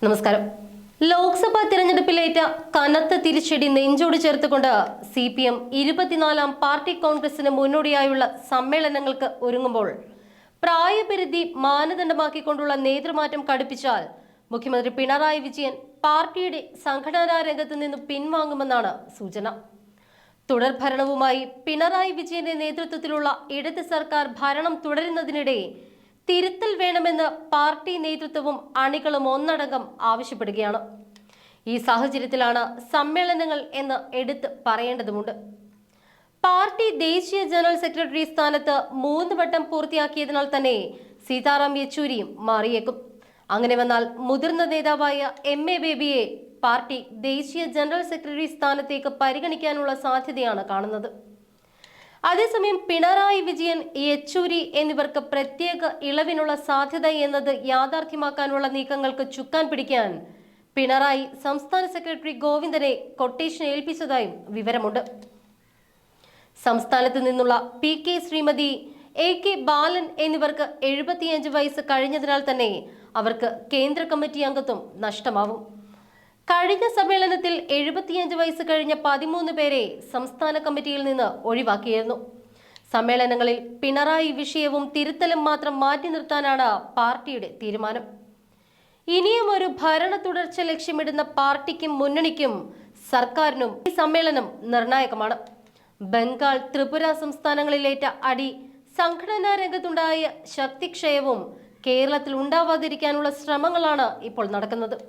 നമസ്കാരം. ലോക്സഭാ തിരഞ്ഞെടുപ്പിലേറ്റ കനത്ത തിരിച്ചടി നെഞ്ചോട് ചേർത്തുകൊണ്ട് CPM 24-ാം പാർട്ടി കോൺഗ്രസിന് മുന്നോടിയായുള്ള സമ്മേളനങ്ങൾക്ക് ഒരുങ്ങുമ്പോൾ പ്രായപരിധി മാനദണ്ഡമാക്കിക്കൊണ്ടുള്ള നേതൃമാറ്റം കടുപ്പിച്ചാൽ മുഖ്യമന്ത്രി പിണറായി വിജയൻ പാർട്ടിയുടെ സംഘടനാ രംഗത്ത് നിന്ന് പിൻവാങ്ങുമെന്നാണ് സൂചന. തുടർഭരണവുമായി പിണറായി വിജയന്റെ നേതൃത്വത്തിലുള്ള ഇടത് സർക്കാർ ഭരണം തുടരുന്നതിനിടെ തിരുത്തൽ വേണമെന്ന് പാർട്ടി നേതൃത്വവും അണികളും ഒന്നടങ്കം ആവശ്യപ്പെടുകയാണ്. ഈ സാഹചര്യത്തിലാണ് സമ്മേളനങ്ങൾ എന്ന് എടുത്ത് പറയേണ്ടതുണ്ട്. പാർട്ടി ദേശീയ ജനറൽ സെക്രട്ടറി സ്ഥാനത്ത് 3 വട്ടം പൂർത്തിയാക്കിയതിനാൽ തന്നെ സീതാറാം യെച്ചൂരിയും മാറിയേക്കും. അങ്ങനെ വന്നാൽ മുതിർന്ന നേതാവായ MA ബേബിയെ പാർട്ടി ദേശീയ ജനറൽ സെക്രട്ടറി സ്ഥാനത്തേക്ക് പരിഗണിക്കാനുള്ള സാധ്യതയാണ് കാണുന്നത്. അതേസമയം പിണറായി വിജയൻ, യെച്ചൂരി എന്നിവർക്ക് പ്രത്യേക ഇളവിനുള്ള സാധ്യത എന്നത് യാഥാർത്ഥ്യമാക്കാനുള്ള നീക്കങ്ങൾക്ക് ചുക്കാൻ പിടിക്കാൻ പിണറായി സംസ്ഥാന സെക്രട്ടറി ഗോവിന്ദനെ കൊട്ടേഷൻ ഏൽപ്പിച്ചതായും വിവരമുണ്ട്. സംസ്ഥാനത്ത് നിന്നുള്ള PK ശ്രീമതി, AK ബാലൻ എന്നിവർക്ക് 75 വയസ്സ് കഴിഞ്ഞതിനാൽ തന്നെ അവർക്ക് കേന്ദ്ര കമ്മിറ്റി അംഗത്വം നഷ്ടമാവും. കഴിഞ്ഞ സമ്മേളനത്തിൽ 75 വയസ്സ് കഴിഞ്ഞ 13 പേരെ സംസ്ഥാന കമ്മിറ്റിയിൽ നിന്ന് ഒഴിവാക്കിയിരുന്നു. സമ്മേളനങ്ങളിൽ പിണറായി വിഷയവും തിരുത്തലും മാത്രം മാറ്റി നിർത്താനാണ് പാർട്ടിയുടെ തീരുമാനം. ഇനിയും ഒരു ഭരണ തുടർച്ച ലക്ഷ്യമിടുന്ന പാർട്ടിക്കും മുന്നണിക്കും സർക്കാരിനും ഈ സമ്മേളനം നിർണായകമാണ്. ബംഗാൾ, ത്രിപുര സംസ്ഥാനങ്ങളിലേറ്റ അടി, സംഘടനാ രംഗത്തുണ്ടായ ശക്തിക്ഷയവും കേരളത്തിൽ ഉണ്ടാവാതിരിക്കാനുള്ള ശ്രമങ്ങളാണ് ഇപ്പോൾ നടക്കുന്നത്.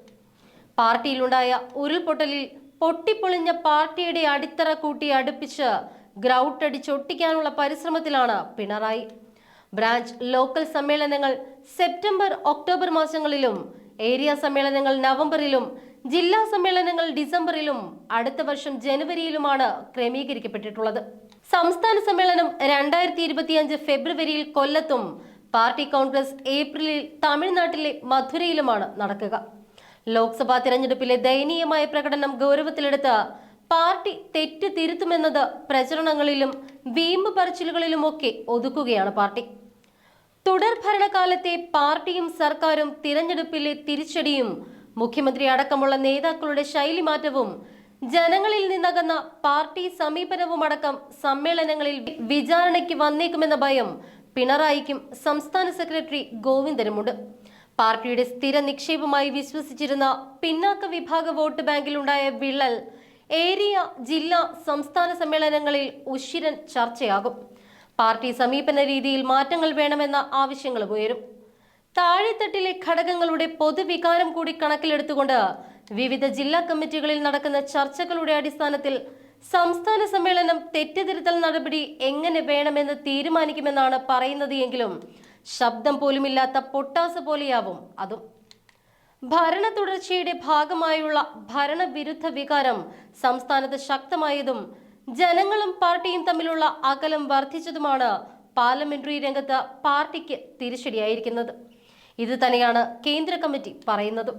പാർട്ടിയിലുണ്ടായ ഉരുൾപൊട്ടലിൽ പൊട്ടിപ്പൊളിഞ്ഞ പാർട്ടിയുടെ അടിത്തറ കൂട്ടി അടുപ്പിച്ച് ഗ്രൗട്ട് അടിച്ചൊട്ടിക്കാനുള്ള പരിശ്രമത്തിലാണ് പിണറായി. ബ്രാഞ്ച് ലോക്കൽ സമ്മേളനങ്ങൾ സെപ്റ്റംബർ, ഒക്ടോബർ മാസങ്ങളിലും, ഏരിയ സമ്മേളനങ്ങൾ നവംബറിലും, ജില്ലാ സമ്മേളനങ്ങൾ ഡിസംബറിലും, അടുത്ത വർഷം ജനുവരിയിലുമാണ് ക്രമീകരിക്കപ്പെട്ടിട്ടുള്ളത്. സംസ്ഥാന സമ്മേളനം 2025 ഫെബ്രുവരിയിൽ കൊല്ലത്തും, പാർട്ടി കോൺഗ്രസ് ഏപ്രിലിൽ തമിഴ്നാട്ടിലെ മധുരയിലുമാണ് നടക്കുക. ലോക്സഭാ തിരഞ്ഞെടുപ്പിലെ ദയനീയമായ പ്രകടനം ഗൗരവത്തിലെടുത്ത് പാർട്ടി തെറ്റ് തിരുത്തുമെന്നത് പ്രചരണങ്ങളിലും വീമ്പ് പറച്ചിലുകളിലുമൊക്കെ ഒതുക്കുകയാണ് പാർട്ടി. തുടർ ഭരണകാലത്തെ പാർട്ടിയും സർക്കാരും തിരഞ്ഞെടുപ്പിലെ തിരിച്ചടിയും മുഖ്യമന്ത്രി അടക്കമുള്ള നേതാക്കളുടെ ശൈലിമാറ്റവും ജനങ്ങളിൽ നിന്നകന്ന പാർട്ടി സമീപനവുമടക്കം സമ്മേളനങ്ങളിൽ വിചാരണയ്ക്ക് വന്നേക്കുമെന്ന ഭയം പിണറായിക്കും സംസ്ഥാന സെക്രട്ടറി ഗോവിന്ദനുമുണ്ട്. പാർട്ടിയുടെ സ്ഥിര നിക്ഷേപമായി വിശ്വസിച്ചിരുന്ന പിന്നാക്ക വിഭാഗ വോട്ട് ബാങ്കിലുണ്ടായ വിള്ളൽ ഏരിയ, ജില്ലാ, സംസ്ഥാന സമ്മേളനങ്ങളിൽ ഉശിരൻ ചർച്ചയാകും. പാർട്ടി സമീപന രീതിയിൽ മാറ്റങ്ങൾ വേണമെന്ന ആവശ്യങ്ങളും ഉയരും. താഴെത്തട്ടിലെ ഘടകങ്ങളുടെ പൊതുവികാരം കൂടി കണക്കിലെടുത്തുകൊണ്ട് വിവിധ ജില്ലാ കമ്മിറ്റികളിൽ നടക്കുന്ന ചർച്ചകളുടെ അടിസ്ഥാനത്തിൽ സംസ്ഥാന സമ്മേളനം തെറ്റുതിരുത്തൽ നടപടി എങ്ങനെ വേണമെന്ന് തീരുമാനിക്കുമെന്നാണ് പറയുന്നത് എങ്കിലും ശബ്ദം പോലുമില്ലാത്ത പൊട്ടാസ് പോലെയാവും അതും. ഭരണ തുടർച്ചയുടെ ഭാഗമായുള്ള ഭരണവിരുദ്ധ വികാരം സംസ്ഥാനത്ത് ശക്തമായതും ജനങ്ങളും പാർട്ടിയും തമ്മിലുള്ള അകലം വർദ്ധിച്ചതുമാണ് പാർലമെന്ററി രംഗത്ത് പാർട്ടിക്ക് തിരിച്ചടിയായിരിക്കുന്നത്. ഇത് തന്നെയാണ് കേന്ദ്ര കമ്മിറ്റി പറയുന്നതും.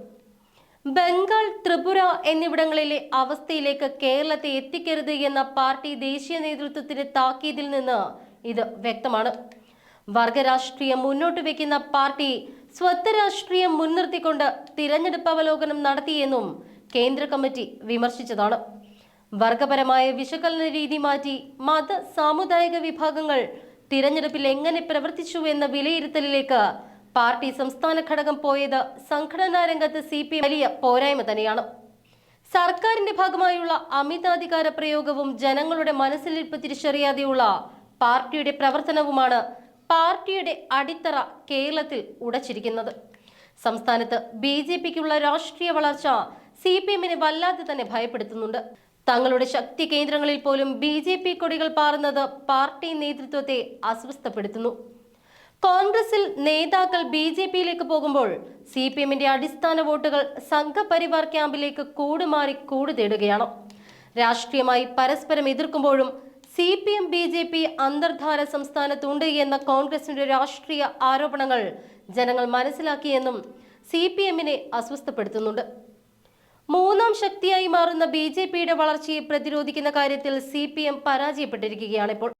ബംഗാൾ, ത്രിപുര എന്നിവിടങ്ങളിലെ അവസ്ഥയിലേക്ക് കേരളത്തെ എത്തിക്കരുത് എന്ന പാർട്ടി ദേശീയ നേതൃത്വത്തിന്റെ താക്കീതിൽ നിന്ന് ഇത് വ്യക്തമാണ്. വർഗരാഷ്ട്രീയം മുന്നോട്ട് വെക്കുന്ന പാർട്ടി സ്വത്ത് രാഷ്ട്രീയം മുൻനിർത്തിക്കൊണ്ട് തിരഞ്ഞെടുപ്പ് അവലോകനം നടത്തിയെന്നും കേന്ദ്ര കമ്മിറ്റി വിമർശിച്ചതാണ്. വർഗപരമായ വിശകലന രീതി മാറ്റി മത, സാമുദായിക വിഭാഗങ്ങൾ തിരഞ്ഞെടുപ്പിൽ എങ്ങനെ പ്രവർത്തിച്ചു എന്ന വിലയിരുത്തലിലേക്ക് പാർട്ടി സംസ്ഥാന ഘടകം പോയത് സംഘടനാ രംഗത്ത് CPM വലിയ പോരായ്മ തന്നെയാണ്. സർക്കാരിന്റെ ഭാഗമായുള്ള അമിതാധികാര പ്രയോഗവും ജനങ്ങളുടെ മനസ്സിലിരിപ്പ് തിരിച്ചറിയാതെയുള്ള പാർട്ടിയുടെ പ്രവർത്തനവുമാണ് പാർട്ടിയുടെ അടിത്തറ കേരളത്തിൽ ഉടച്ചിരിക്കുന്നത്. സംസ്ഥാനത്ത് BJPക്കുള്ള രാഷ്ട്രീയ വളർച്ച CPMനെ വല്ലാതെ തന്നെ ഭയപ്പെടുത്തുന്നുണ്ട്. തങ്ങളുടെ ശക്തി കേന്ദ്രങ്ങളിൽ പോലും BJP കൊടികൾ പാറുന്നത് പാർട്ടി നേതൃത്വത്തെ അസ്വസ്ഥപ്പെടുത്തുന്നു. കോൺഗ്രസിൽ നേതാക്കൾ BJPയിലേക്ക് പോകുമ്പോൾ CPMന്റെ അടിസ്ഥാന വോട്ടുകൾ സംഘപരിവാർ ക്യാമ്പിലേക്ക് കൂടുമാറി തേടുകയാണ്. രാഷ്ട്രീയമായി പരസ്പരം എതിർക്കുമ്പോഴും CPM BJP അന്തർധാര സംസ്ഥാനത്തുണ്ട് എന്ന കോൺഗ്രസിന്റെ രാഷ്ട്രീയ ആരോപണങ്ങൾ ജനങ്ങൾ മനസ്സിലാക്കിയെന്നും CPMനെ അസ്വസ്ഥപ്പെടുത്തുന്നുണ്ട്. മൂന്നാം ശക്തിയായി മാറുന്ന BJPയുടെ വളർച്ചയെ പ്രതിരോധിക്കുന്ന കാര്യത്തിൽ CPM പരാജയപ്പെട്ടിരിക്കുകയാണിപ്പോൾ.